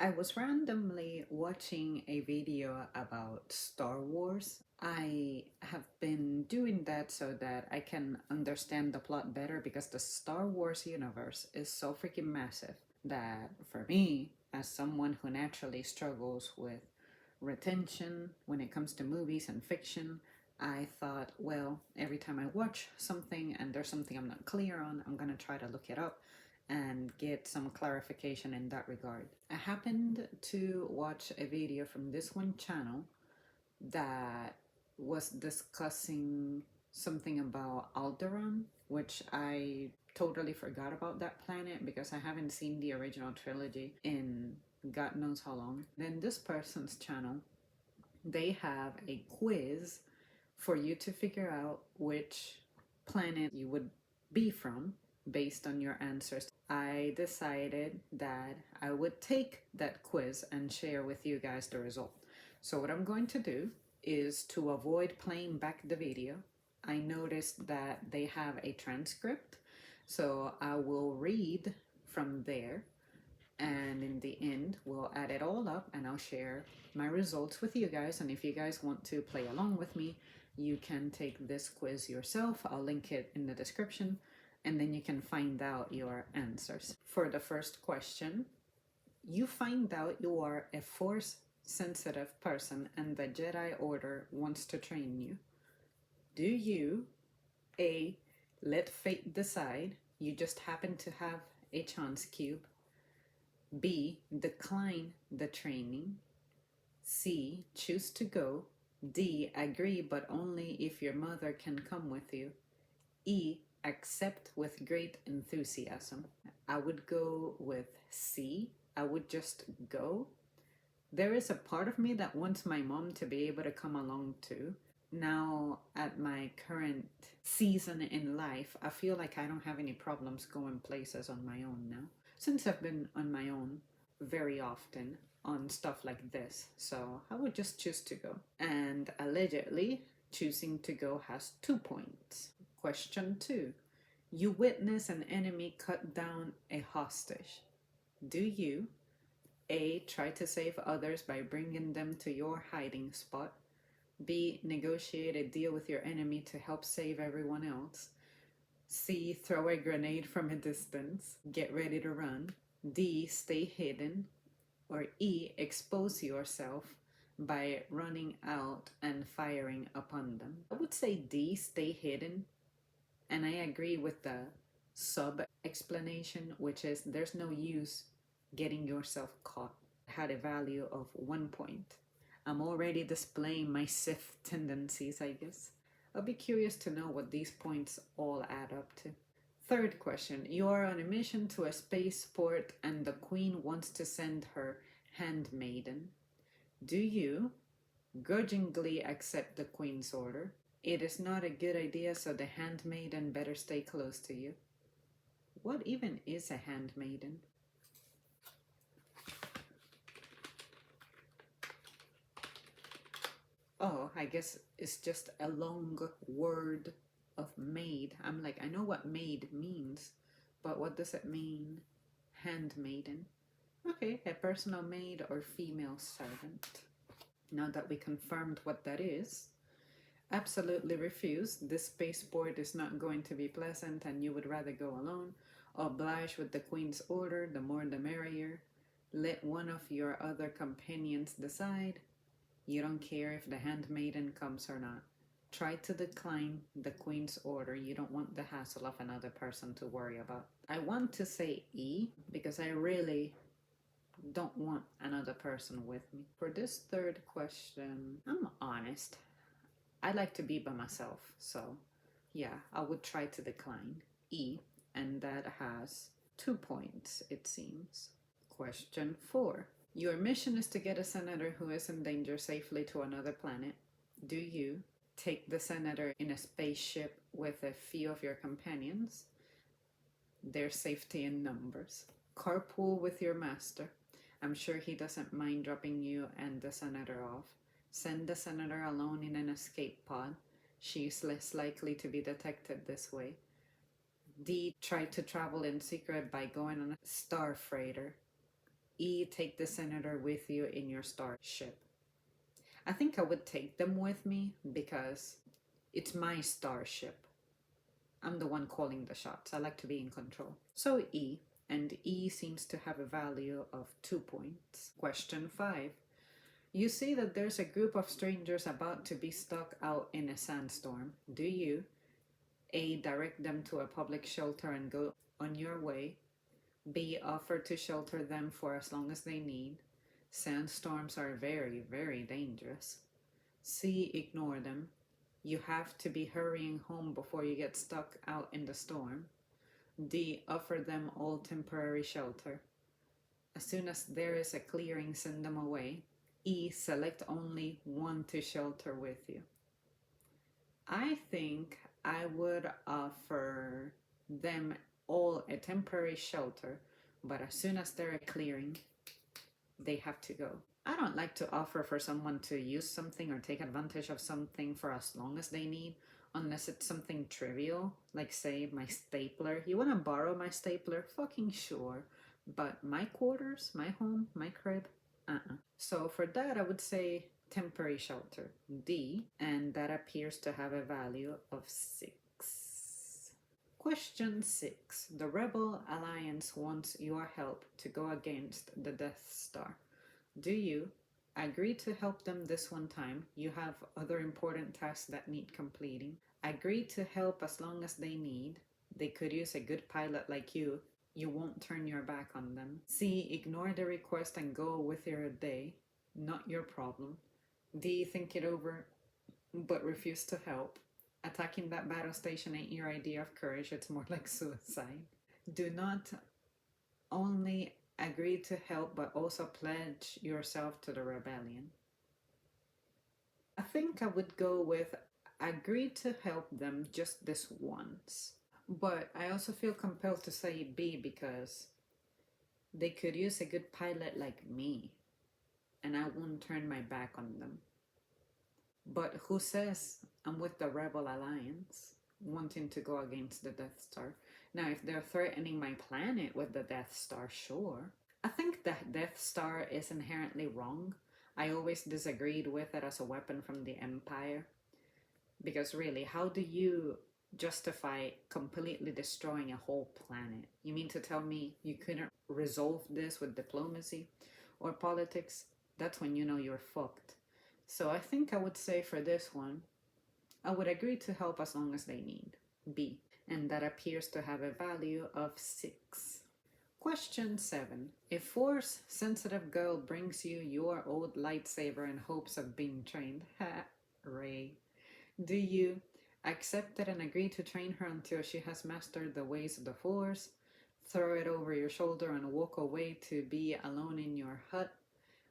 I was randomly watching a video about Star Wars. I have been doing that so that I can understand the plot better because the Star Wars universe is so freaking massive that for me, as someone who naturally struggles with retention when it comes to movies and fiction, I thought, well, every time I watch something and there's something I'm not clear on, I'm gonna try to look it up and get some clarification in that regard. I happened to watch a video from this one channel that was discussing something about Alderaan, which I totally forgot about that planet because I haven't seen the original trilogy in God knows how long. Then this person's channel, they have a quiz for you to figure out which planet you would be from based on your answers. I decided that I would take that quiz and share with you guys the result. So what I'm going to do is, to avoid playing back the video, I noticed that they have a transcript. So I will read from there, and in the end we'll add it all up and I'll share my results with you guys. And if you guys want to play along with me, you can take this quiz yourself. I'll link it in the description and then you can find out your answers. For the first question, you find out you are a force sensitive person and the Jedi Order wants to train you. Do you A, let fate decide, you just happen to have a chance cube? B, decline the training? C, choose to go? D, agree but only if your mother can come with you? E, accept with great enthusiasm? I would go with C. I would just go. There is a part of me that wants my mom to be able to come along too. Now, at my current season in life, I feel like I don't have any problems going places on my own now, since I've been on my own very often on stuff like this. So I would just choose to go. And allegedly, choosing to go has 2 points. Question 2. You witness an enemy cut down a hostage. Do you A, try to save others by bringing them to your hiding spot? B, negotiate a deal with your enemy to help save everyone else? C, throw a grenade from a distance, get ready to run? D, stay hidden? Or E, expose yourself by running out and firing upon them? I would say D, stay hidden. And I agree with the sub explanation, which is there's no use getting yourself caught. Had a value of 1 point. I'm already displaying my Sith tendencies, I guess. I'll be curious to know what these points all add up to. Third question. You are on a mission to a spaceport and the Queen wants to send her handmaiden. Do you grudgingly accept the Queen's order? It is not a good idea, so the handmaiden better stay close to you. What even is a handmaiden? Oh, I guess it's just a long word of maid. I'm like, I know what maid means, but what does it mean? Handmaiden. Okay, a personal maid or female servant. Now that we confirmed what that is, absolutely refuse. This spaceport is not going to be pleasant and you would rather go alone. Oblige with the Queen's order, the more the merrier. Let one of your other companions decide. You don't care if the handmaiden comes or not. Try to decline the Queen's order. You don't want the hassle of another person to worry about. I want to say E because I really don't want another person with me. For this third question, I'm honest. I like to be by myself. So yeah, I would try to decline E, and that has 2 points, it seems. Question 4. Your mission is to get a senator who is in danger safely to another planet. Do you take the senator in a spaceship with a few of your companions? There's safety in numbers. Carpool with your master. I'm sure he doesn't mind dropping you and the senator off. Send the senator alone in an escape pod. She's less likely to be detected this way. D, try to travel in secret by going on a star freighter. E, take the senator with you in your starship. I think I would take them with me because it's my starship. I'm the one calling the shots. I like to be in control. So E, and E seems to have a value of 2 points. Question 5. You see that there's a group of strangers about to be stuck out in a sandstorm. Do you A, direct them to a public shelter and go on your way? B, offer to shelter them for as long as they need? Sandstorms are very, very dangerous. C, ignore them. You have to be hurrying home before you get stuck out in the storm. D, offer them all temporary shelter. As soon as there is a clearing, send them away. E, select only one to shelter with you. I think I would offer them all a temporary shelter, but as soon as they're clearing, they have to go. I don't like to offer for someone to use something or take advantage of something for as long as they need, unless it's something trivial, like say my stapler. You want to borrow my stapler? Fucking sure. But my quarters, my home, my crib, So for that, I would say temporary shelter, D, and that appears to have a value of 6. Question 6. The Rebel Alliance wants your help to go against the Death Star. Do you agree to help them this one time? You have other important tasks that need completing. Agree to help as long as they need. They could use a good pilot like you. You won't turn your back on them. C, ignore the request and go with your day. Not your problem. D, think it over but refuse to help. Attacking that battle station ain't your idea of courage, it's more like suicide. Do not only agree to help but also pledge yourself to the rebellion. I think I would go with agree to help them just this once. But I also feel compelled to say B because they could use a good pilot like me, and I won't turn my back on them. But who says I'm with the Rebel Alliance, wanting to go against the Death Star? Now, if they're threatening my planet with the Death Star, sure. I think the Death Star is inherently wrong. I always disagreed with it as a weapon from the Empire. Because really, how do you justify completely destroying a whole planet? You mean to tell me you couldn't resolve this with diplomacy or politics? That's when you know you're fucked. So I think I would say for this one, I would agree to help as long as they need. B. And that appears to have a value of 6. Question 7. A force-sensitive girl brings you your old lightsaber in hopes of being trained. Ha, Ray. Do you accept it and agree to train her until she has mastered the ways of the Force? Throw it over your shoulder and walk away to be alone in your hut?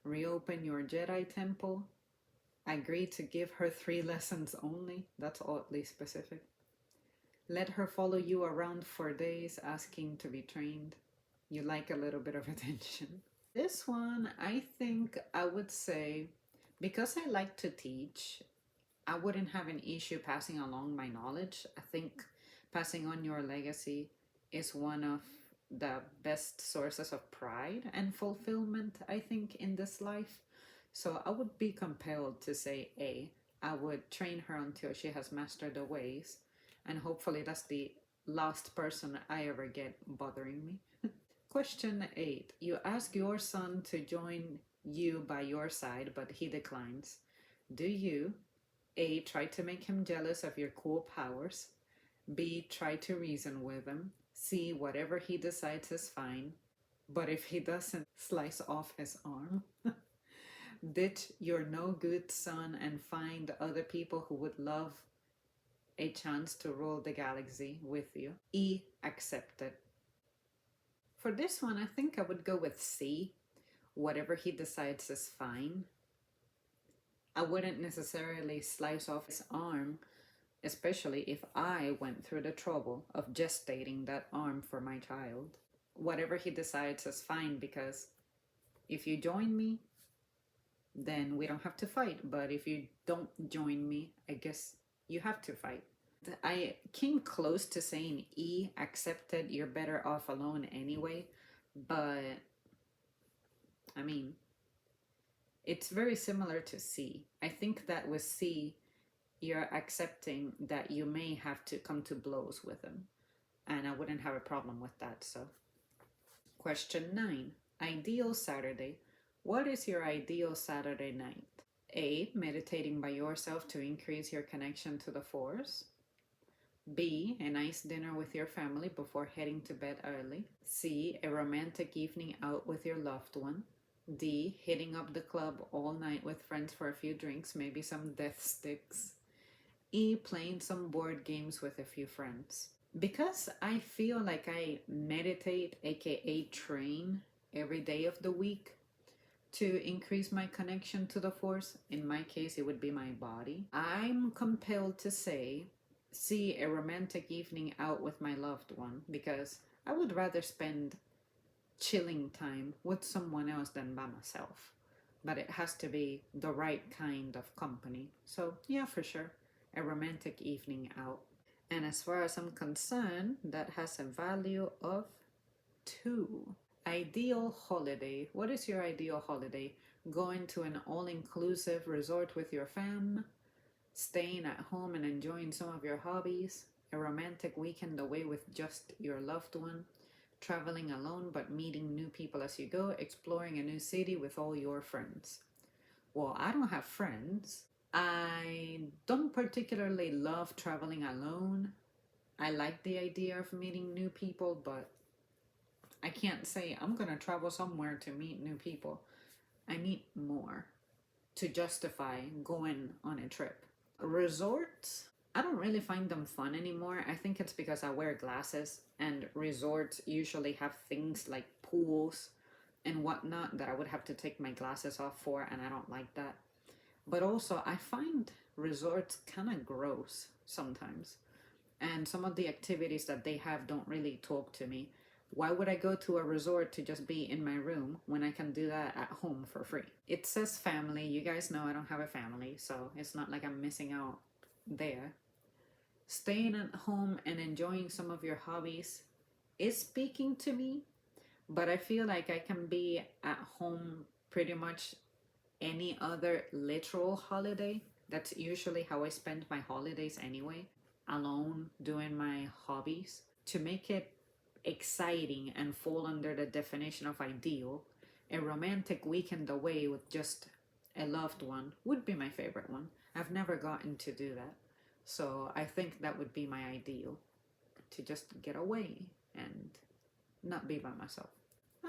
Reopen your Jedi temple? Agree to give her 3 lessons only? That's oddly specific. Let her follow you around for days asking to be trained? You like a little bit of attention. This one, I think I would say, because I like to teach, I wouldn't have an issue passing along my knowledge. I think passing on your legacy is one of the best sources of pride and fulfillment, I think, in this life. So I would be compelled to say A. I would train her until she has mastered the ways, and hopefully that's the last person I ever get bothering me. Question 8. You ask your son to join you by your side, but he declines. Do you A. try to make him jealous of your cool powers? B. try to reason with him? C. whatever he decides is fine, but if he doesn't, slice off his arm? Ditch your no good son and find other people who would love a chance to rule the galaxy with you? E. accept it. For this one, I think I would go with C. Whatever he decides is fine. I wouldn't necessarily slice off his arm, especially if I went through the trouble of gestating that arm for my child. Whatever he decides is fine, because if you join me, then we don't have to fight. But if you don't join me, I guess you have to fight. I came close to saying E, accepted, you're better off alone anyway, but I mean, it's very similar to C. I think that with C, you're accepting that you may have to come to blows with him. And I wouldn't have a problem with that. So, question 9. Ideal Saturday. What is your ideal Saturday night? A. Meditating by yourself to increase your connection to the force. B. A nice dinner with your family before heading to bed early. C. A romantic evening out with your loved one. D. Hitting up the club all night with friends for a few drinks, maybe some death sticks. E. Playing some board games with a few friends. Because I feel like I meditate, aka train, every day of the week to increase my connection to the force, in my case, it would be my body. I'm compelled to say, see a romantic evening out with my loved one because I would rather spend chilling time with someone else than by myself. But it has to be the right kind of company. So, yeah, for sure, a romantic evening out. And as far as I'm concerned, that has a value of 2. Ideal holiday. What is your ideal holiday? Going to an all-inclusive resort with your fam, staying at home and enjoying some of your hobbies, a romantic weekend away with just your loved one, traveling alone but meeting new people as you go, exploring a new city with all your friends. Well, I don't have friends. I don't particularly love traveling alone. I like the idea of meeting new people, but I can't say I'm going to travel somewhere to meet new people. I need more to justify going on a trip. Resorts, I don't really find them fun anymore. I think it's because I wear glasses, and resorts usually have things like pools and whatnot that I would have to take my glasses off for, and I don't like that. But also, I find resorts kind of gross sometimes. And some of the activities that they have don't really talk to me. Why would I go to a resort to just be in my room when I can do that at home for free? It says family. You guys know I don't have a family, so it's not like I'm missing out there. Staying at home and enjoying some of your hobbies is speaking to me, but I feel like I can be at home pretty much any other literal holiday. That's usually how I spend my holidays anyway, alone doing my hobbies. To make it exciting and fall under the definition of ideal, a romantic weekend away with just a loved one would be my favorite one. I've never gotten to do that. So I think that would be my ideal, to just get away and not be by myself.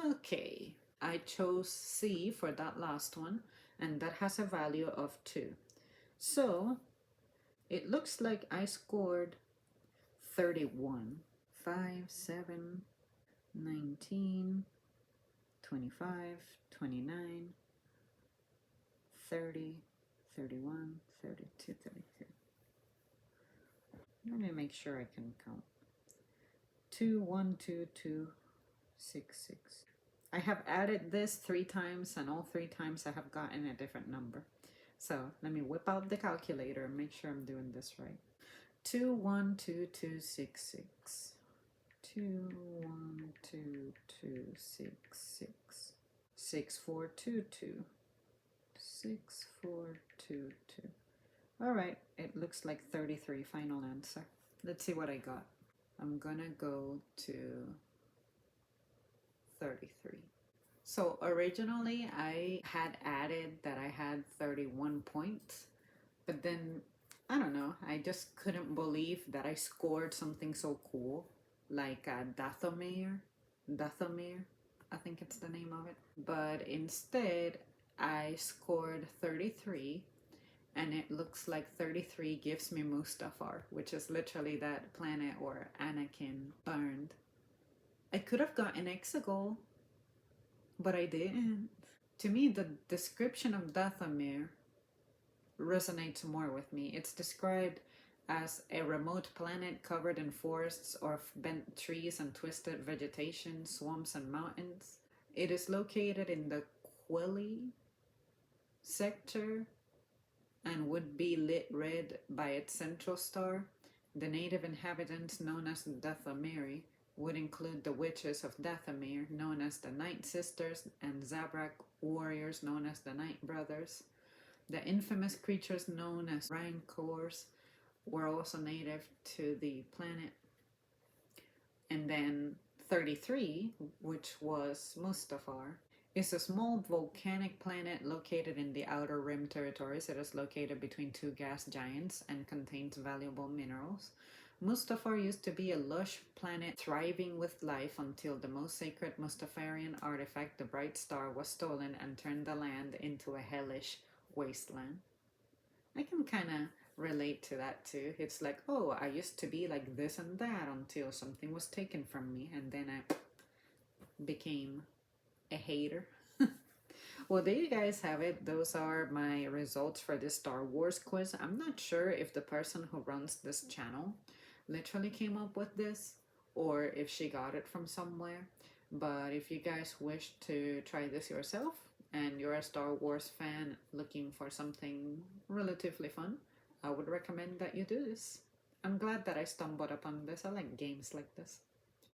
Okay, I chose C for that last one, and that has a value of 2. So it looks like I scored 31. 5, 7, 19, 25, 29, 30, 31, 32, 33. Let me make sure I can count. 2, 1, 2, 2, 6, 6. I have added this 3 times, and all 3 times I have gotten a different number. So let me whip out the calculator and make sure I'm doing this right. 2, 1, 2, 2, 6, 6. 2, 1, 2, 2, 6, 6. 6, 4, 2, 2. 6, 4, 2, 2. All right, it looks like 33, final answer. Let's see what I got. I'm gonna go to 33. So originally I had added that I had 31 points, but then I don't know, I just couldn't believe that I scored something so cool like Dathomir, I think it's the name of it. But instead I scored 33, and it looks like 33 gives me Mustafar, which is literally that planet where Anakin burned. I could have gotten Exegol, but I didn't. To me, the description of Dathomir resonates more with me. It's described as a remote planet covered in forests of bent trees and twisted vegetation, swamps and mountains. It is located in the Quelli sector and would be lit red by its central star. The native inhabitants, known as Dathomiri, would include the witches of Dathomir, known as the Night Sisters, and Zabrak warriors, known as the Night Brothers. The infamous creatures known as Rancors were also native to the planet. And then 33, which was Mustafar, is a small volcanic planet located in the Outer Rim territories. It is located between two gas giants and contains valuable minerals. Mustafar used to be a lush planet thriving with life until the most sacred Mustafarian artifact, the Bright Star, was stolen and turned the land into a hellish wasteland. I can kind of relate to that too. It's like, oh, I used to be like this and that until something was taken from me, and then I became a hater. Well, there you guys have it. Those are my results for this Star Wars quiz. I'm not sure if the person who runs this channel literally came up with this or if she got it from somewhere. But if you guys wish to try this yourself and you're a Star Wars fan looking for something relatively fun, I would recommend that you do this. I'm glad that I stumbled upon this. I like games like this.